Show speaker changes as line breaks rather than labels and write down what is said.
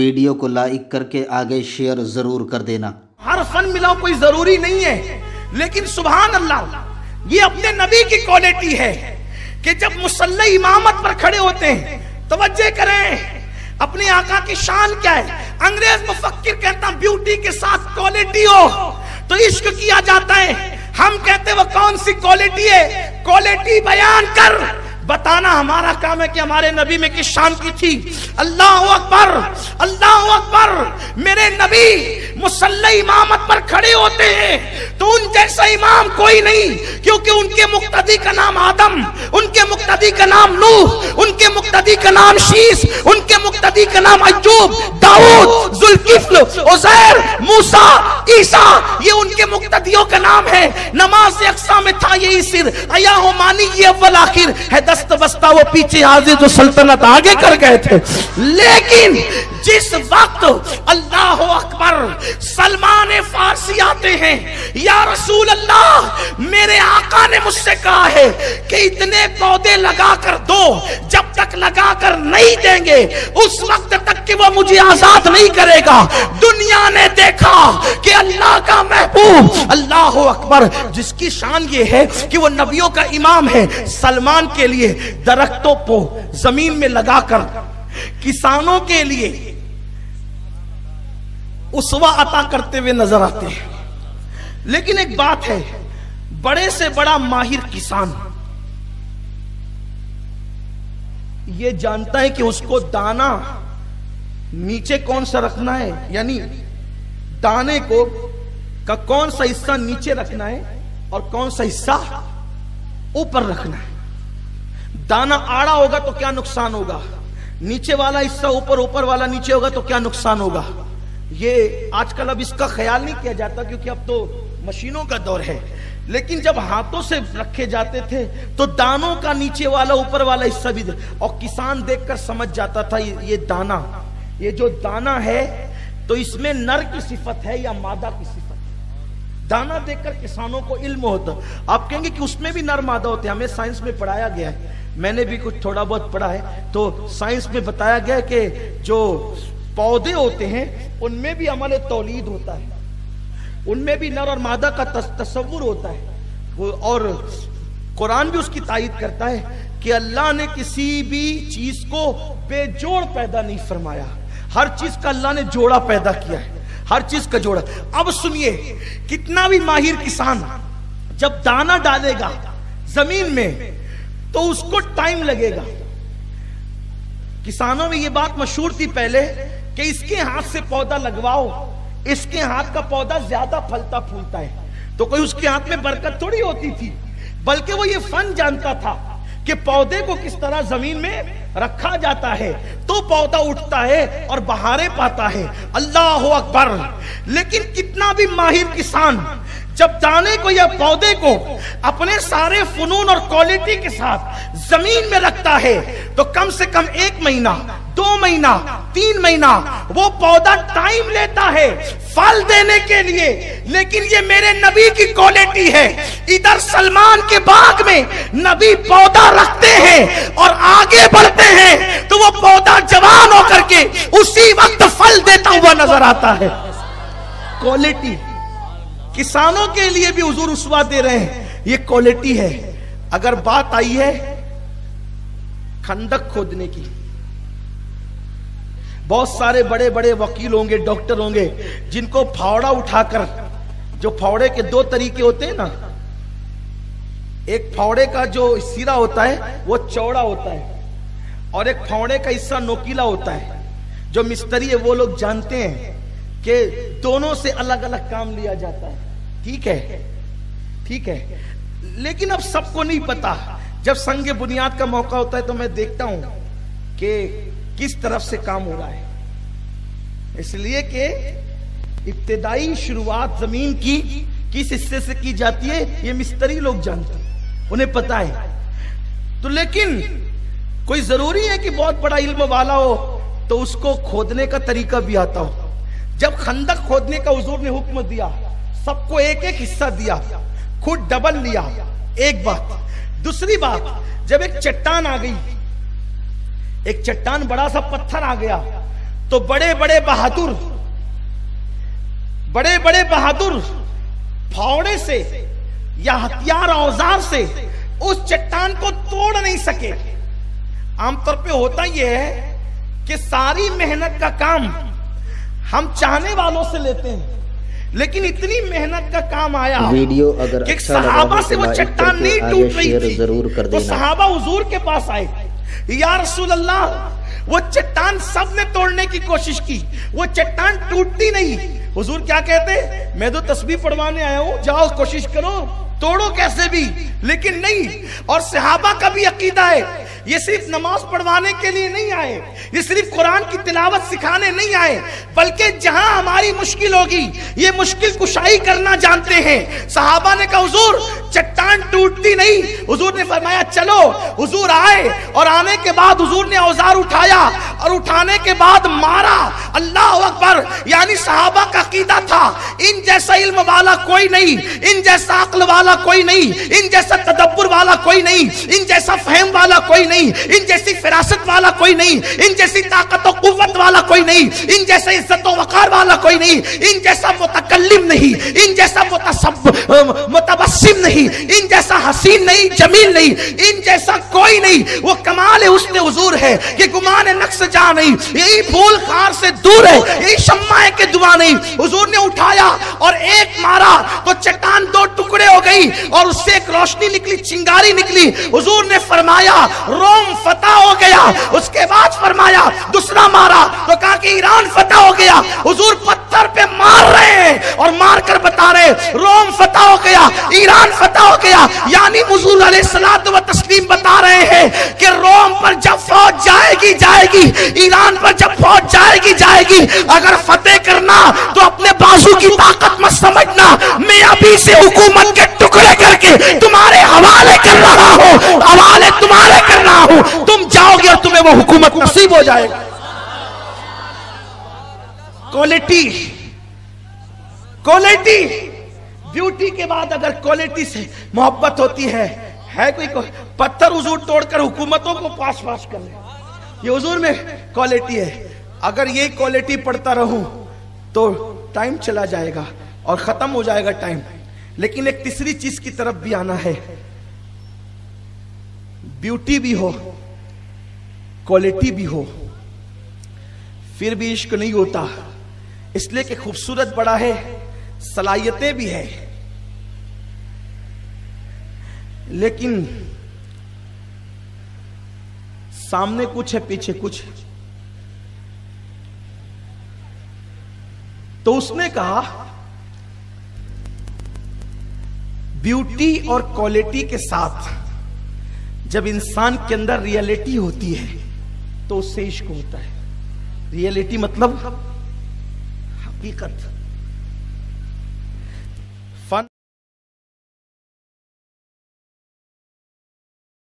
Video کو like کر کے آگے شیئر ضرور کر دینا۔
ہر فن ملاؤ کوئی ضروری نہیں ہے، لیکن سبحان اللہ یہ اپنے نبی کی کوالٹی ہے کہ جب مصلی امامت پر کھڑے ہوتے ہیں، توجہ کریں اپنے آقا کی شان کیا ہے۔ انگریز مفکر کہتا بیوٹی کے ساتھ کوالٹی ہو تو عشق کیا جاتا ہے، ہم کہتے وہ کون سی کوالٹی ہے؟ کوالٹی بیان کر، بتانا ہمارا کام ہے کہ ہمارے نبی میں کس شان کی تھی۔ اللہ اکبر، اللہ اکبر۔ میرے نبی مصلی امامت پر کھڑے ہوتے ہیں تو ان جیسا امام کوئی نہیں، کیونکہ ان کے مقتدی کا نام آدم، ان کے مقتدی کا نام نوح، ان کے مقتدی کا نام شیس، ان کے مقتدی کا نام ایوب، داؤد، ذوالکفل، عزیر، موسیٰ، عیسیٰ، یہ ان کے مقتدیوں کا نام ہے۔ نماز اقصا میں تھا یہی سر، ایا ہو مانی یہ اول آخر ہے، دست بستہ وہ پیچھے حاضر جو سلطنت آگے کر گئے تھے۔ لیکن جس وقت اللہ اکبر سلمان فارسی آتے ہیں، یا رسول اللہ میرے آقا نے مجھ سے کہا ہے کہ اتنے پودے لگا کر دو، جب تک لگا کر نہیں دیں گے اس وقت تک کہ وہ مجھے آزاد نہیں کرے گا۔ دنیا نے دیکھا کہ اللہ کا محبوب اللہ اکبر جس کی شان یہ ہے کہ وہ نبیوں کا امام ہے، سلمان کے لیے درختوں کو زمین میں لگا کر کسانوں کے لیے اسوہ عطا کرتے ہوئے نظر آتے ہیں۔ لیکن ایک بات ہے، بڑے سے بڑا ماہر کسان یہ جانتا ہے کہ اس کو دانا نیچے کون سا رکھنا ہے، یعنی دانے کو کا کون سا حصہ نیچے رکھنا ہے اور کون سا حصہ اوپر رکھنا ہے۔ دانا آڑا ہوگا تو کیا نقصان ہوگا، نیچے والا حصہ اوپر، اوپر والا نیچے ہوگا تو کیا نقصان ہوگا۔ یہ آج کل اب اس کا خیال نہیں کیا جاتا کیونکہ اب تو مشینوں کا دور ہے، لیکن جب ہاتھوں سے رکھے جاتے تھے تو دانوں کا نیچے والا اوپر والا حصہ بھی اور کسان دیکھ کر سمجھ جاتا تھا یہ دانا، یہ جو دانا ہے تو اس میں نر کی صفت ہے یا مادہ کی صفت ہے۔ دانا دیکھ کر کسانوں کو علم ہوتا۔ آپ کہیں گے کہ اس میں بھی نر مادہ ہوتے ہیں، ہمیں سائنس میں پڑھایا گیا ہے، میں نے بھی کچھ تھوڑا بہت پڑھا ہے، تو سائنس میں بتایا گیا ہے کہ جو پودے ہوتے ہیں ان میں بھی عمل تولید ہوتا ہے، ان میں بھی نر اور مادہ کا تصور ہوتا ہے، اور قرآن بھی اس کی تائید کرتا ہے کہ اللہ نے کسی بھی چیز کو بے جوڑ پیدا نہیں فرمایا، ہر چیز کا اللہ نے جوڑا پیدا کیا ہے، ہر چیز کا جوڑا۔ اب سنیے، کتنا بھی ماہر کسان جب دانا ڈالے گا زمین میں تو اس کو ٹائم لگے گا۔ کسانوں میں یہ بات مشہور تھی پہلے کہ اس کے ہاتھ سے پودا لگواؤ، اس کے ہاتھ کا پودا زیادہ پھلتا پھولتا ہے، تو کوئی اس کے ہاتھ میں برکت تھوڑی ہوتی تھی، بلکہ وہ یہ فن جانتا تھا کہ پودے کو کس طرح زمین میں رکھا جاتا ہے تو پودا اٹھتا ہے اور بہاریں پاتا ہے۔ اللہ اکبر۔ لیکن کتنا بھی ماہر کسان جب دانے کو یا پودے کو اپنے سارے فنون اور کوالٹی کے ساتھ زمین میں رکھتا ہے تو کم سے کم 1 مہینہ، 2 مہینہ، 3 مہینہ وہ پودا ٹائم لیتا ہے پھل دینے کے لیے۔ لیکن یہ میرے نبی کی کوالٹی ہے، ادھر سلمان کے باغ میں نبی پودا رکھتے ہیں اور آگے بڑھتے ہیں تو وہ پودا جوان ہو کر کے اسی وقت پھل دیتا ہوا نظر آتا ہے۔ کوالٹی کسانوں کے لیے بھی حضور اسوہ دے رہے ہیں، یہ کوالٹی ہے۔ اگر بات آئی ہے خندق کھودنے کی، بہت سارے بڑے بڑے وکیل ہوں گے، ڈاکٹر ہوں گے جن کو پھاوڑا اٹھا کر، جو پھاوڑے کے 2 طریقے ہوتے ہیں نا، ایک پھاوڑے کا جو سرا ہوتا ہے وہ چوڑا ہوتا ہے اور ایک پھاوڑے کا حصہ نوکیلا ہوتا ہے۔ جو مستری ہے وہ لوگ جانتے ہیں کہ دونوں سے الگ الگ کام لیا جاتا ہے، ٹھیک ہے، ٹھیک ہے، لیکن اب سب کو نہیں پتا۔ جب سنگ بنیاد کا موقع ہوتا ہے تو میں دیکھتا ہوں کہ کس طرف سے کام ہو رہا ہے، اس لیے کہ ابتدائی شروعات زمین کی کس حصے سے کی جاتی ہے یہ مستری لوگ جانتے ہیں، انہیں پتا ہے۔ تو لیکن کوئی ضروری ہے کہ بہت بڑا علم والا ہو تو اس کو کھودنے کا طریقہ بھی آتا ہو۔ جب خندق کھودنے کا حضور نے حکم دیا، سب کو 1 حصہ دیا، خود ڈبل لیا، ایک بات۔ دوسری بات، جب ایک چٹان آ گئی، ایک چٹان بڑا سا پتھر آ گیا تو بڑے بڑے بہادر پھاوڑے سے یا ہتھیار اوزار سے اس چٹان کو توڑ نہیں سکے. عام طور پہ ہوتا یہ ہے کہ ساری محنت کا کام ہم چاہنے والوں سے لیتے ہیں، لیکن اتنی محنت کا کام آیا
ویڈیو اگر
کہ
اچھا
صحابہ
لگا
سے وہ چٹان نہیں ٹوٹ رہی تھی.
ضرور کر
تو
دینا.
صحابہ حضور کے پاس آئے، یا رسول اللہ وہ چٹان سب نے توڑنے کی کوشش کی، وہ چٹان ٹوٹتی نہیں. حضور کیا کہتے؟ میں تو تسبیح پڑھوانے آیا ہوں، جاؤ کوشش کرو توڑو کیسے بھی. لیکن نہیں. اور صحابہ کا بھی عقیدہ ہے یہ صرف نماز پڑھوانے کے لیے نہیں آئے، یہ صرف قرآن کی تلاوت سکھانے نہیں آئے، بلکہ جہاں ہماری مشکل ہوگی یہ مشکل کشائی کرنا جانتے ہیں. صحابہ نے کہا حضور چٹان ٹوٹتی نہیں. حضور نے فرمایا چلو. حضور آئے اور آنے کے بعد حضور نے اوزار اٹھایا اور اٹھانے کے بعد مارا. اللہ اکبر. یعنی صحابہ کا عقیدہ تھا ان جیسا علم والا کوئی نہیں، ان جیسا عقل والا کوئی نہیں، ان جیسا تدبر والا کوئی نہیں، ان جیسا فہم والا کوئی نہیں، ان جیسی فراست والا کوئی نہیں، ان جیسی طاقت و قوت والا کوئی نہیں، ان جیسا عزت و وقار والا کوئی نہیں، ان جیسا متکلم نہیں، ان جیسا متبسم نہیں، ان جیسا حسین نہیں، جمیل نہیں، ان جیسا کوئی نہیں. وہ کمال حسن حضور ہے کہ گمان نقص جا نہیں، یہی پھول خار سے دور ہے، یہی شمع کے دعا نہیں. حضور نے اٹھایا اور ایک مارا تو چٹان دو ٹکڑے ہو گئی اور اس سے ایک روشنی نکلی، چنگاری نکلی. حضور نے فرمایا روم فتح ہو گیا. اس کے بعد فرمایا دوسرا مارا تو کہا کہ ایران فتح ہو گیا. حضور پتھر پہ مار رہے ہیں اور مار کر بتا رہے روم فتح ہو گیا، ایران فتح ہو گیا. یعنی حضور علیہ الصلوۃ والتسلیم بتا رہے ہیں کہ روم پر جب فوج جائے گی، ایران پر جب فوج جائے گی، اگر فتح کرنا تو اپنے بازو کی طاقت مت سمجھنا. میں ابھی سے حکومت کے ٹکڑے کر کے تمہارے حوالے کر رہا ہوں، حوالے تمہارے کر رہا ہوں. تم جاؤ گے اور تمہیں وہ حکومت نصیب ہو جائے گا. کوالٹی بیوٹی کے بعد اگر کوالٹی سے محبت ہوتی ہے کوئی پتھر حضور توڑ کر حکومتوں کو پاس کر لے. یہ حضور میں کوالٹی ہے. اگر یہ کوالٹی پڑھتا رہوں تو ٹائم چلا جائے گا اور ختم ہو جائے گا ٹائم. لیکن ایک تیسری چیز کی طرف بھی آنا ہے. بیوٹی بھی ہو، کوالٹی بھی ہو، پھر بھی عشق نہیں ہوتا. اس لیے کہ خوبصورت بڑا ہے، صلاحیتیں بھی ہے، لیکن سامنے کچھ ہے پیچھے کچھ. تو اس نے کہا بیوٹی اور کوالٹی کے ساتھ جب انسان کے اندر ریئلٹی ہوتی ہے تو اس سے عشق ہوتا ہے. ریئلٹی مطلب حقیقت.